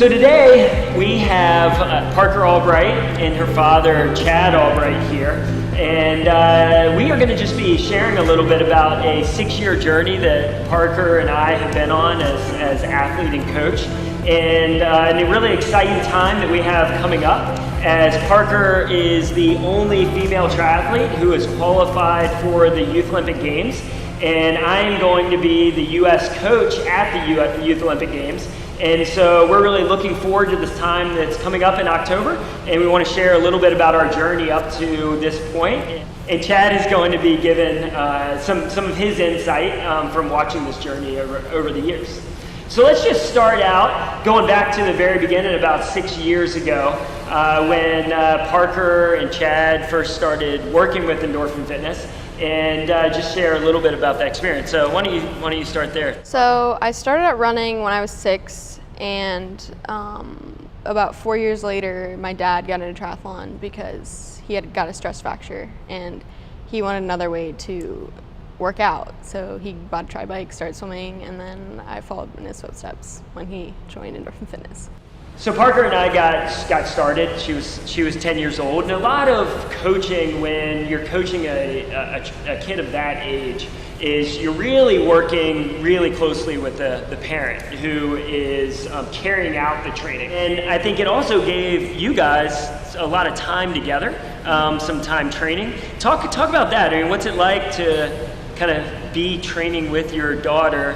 So today we have Parker Albright and her father Chad Albright here, and we are going to just be sharing a little bit about a 6-year journey that Parker and I have been on as athlete and coach, and a really exciting time that we have coming up, as Parker is the only female triathlete who is qualified for the Youth Olympic Games, and I am going to be the U.S. coach at the Youth Olympic Games. And so we're really looking forward to this time that's coming up in October, and we want to share a little bit about our journey up to this point. And Chad is going to be given some of his insight from watching this journey over the years. So let's just start out going back to the very beginning, about 6 years ago, when Parker and Chad first started working with Endorphin Fitness, and just share a little bit about that experience. So why don't you start there? So I started out running when I was 6, and about 4 years later, my dad got into triathlon because he had got a stress fracture, and he wanted another way to work out. So he bought a tri bike, started swimming, and then I followed in his footsteps when he joined Endorphin Fitness. So Parker and I got started. She was 10 years old, and a lot of coaching when you're coaching a kid of that age is you're really working really closely with the parent who is carrying out the training. And I think it also gave you guys a lot of time together, some time training. Talk about that. I mean, what's it like to kind of be training with your daughter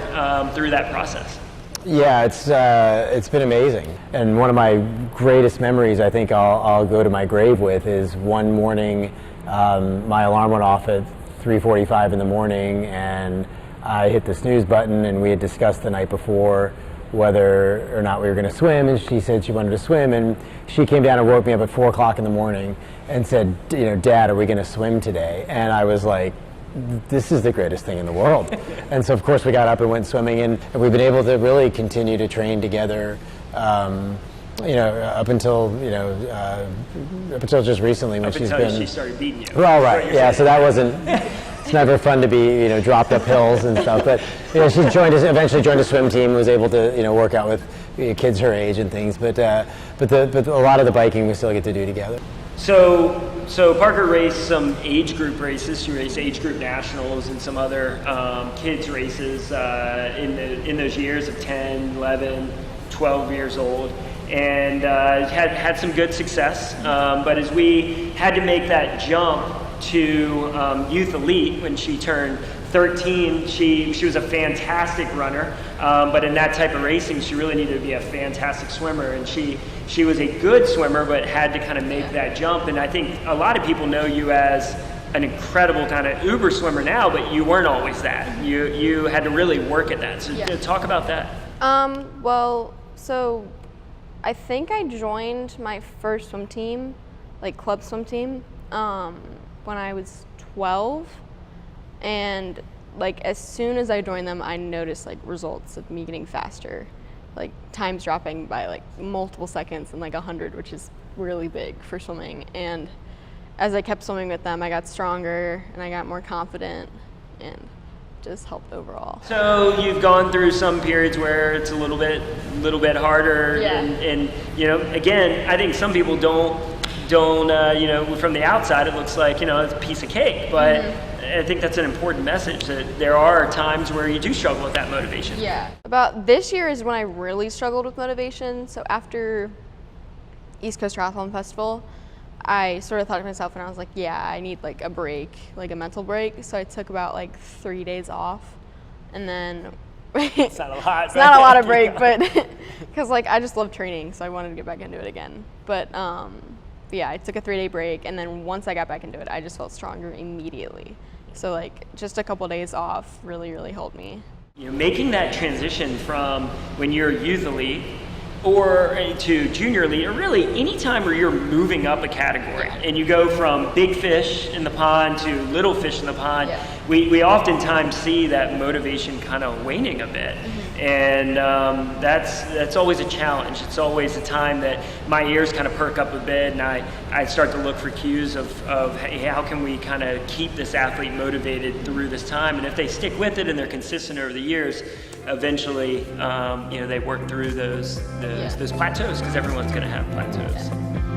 through that process? Yeah, it's been amazing, and one of my greatest memories I think I'll go to my grave with is one morning my alarm went off at 3:45 in the morning, and I hit the snooze button, and we had discussed the night before whether or not we were going to swim, and she said she wanted to swim, and she came down and woke me up at 4 o'clock in the morning and said, Dad, are we going to swim today? And I was like, this is the greatest thing in the world. And so of course we got up and went swimming, and we've been able to really continue to train together up until just recently when she started beating you. Well, right, yeah, so that wasn't, it's never fun to be dropped up hills and stuff, but she eventually joined a swim team, was able to work out with kids her age and things, but a lot of the biking we still get to do together. So Parker raced some age group races. She raced age group nationals and some other kids races in those years of 10, 11, 12 years old, and had some good success. But as we had to make that jump to Youth Elite when she turned 13, she was a fantastic runner, but in that type of racing, she really needed to be a fantastic swimmer, and she was a good swimmer, but had to kind of make that jump. And I think a lot of people know you as an incredible kind of uber swimmer now, but you weren't always that. You had to really work at that. So talk about that. Well, so I think I joined my first swim team, like club swim team, when I was 12. And like as soon as I joined them, I noticed like results of me getting faster, like times dropping by like multiple seconds and like 100, which is really big for swimming. And as I kept swimming with them, I got stronger and I got more confident, and just helped overall. So you've gone through some periods where it's a little bit harder, and again, I think some people don't from the outside it looks like it's a piece of cake, but I think that's an important message, that there are times where you do struggle with that motivation. Yeah. About this year is when I really struggled with motivation. So after East Coast Triathlon Festival, I sort of thought to myself, and I was like, yeah, I need like a break, like a mental break. So I took about like 3 days off, and then it's not a lot. It's not a lot of break, but because like I just love training, so I wanted to get back into it again. But yeah, I took a 3-day break, and then once I got back into it, I just felt stronger immediately. So like just a couple days off really, really helped me. Making that transition from when you're youth elite or to junior elite, or really any time where you're moving up a category and you go from big fish in the pond to little fish in the pond, we oftentimes see that motivation kind of waning a bit. And that's always a challenge. It's always a time that my ears kind of perk up a bit, and I start to look for cues of hey, how can we kind of keep this athlete motivated through this time? And if they stick with it and they're consistent over the years, eventually, they work through those plateaus, because everyone's going to have plateaus. Yeah.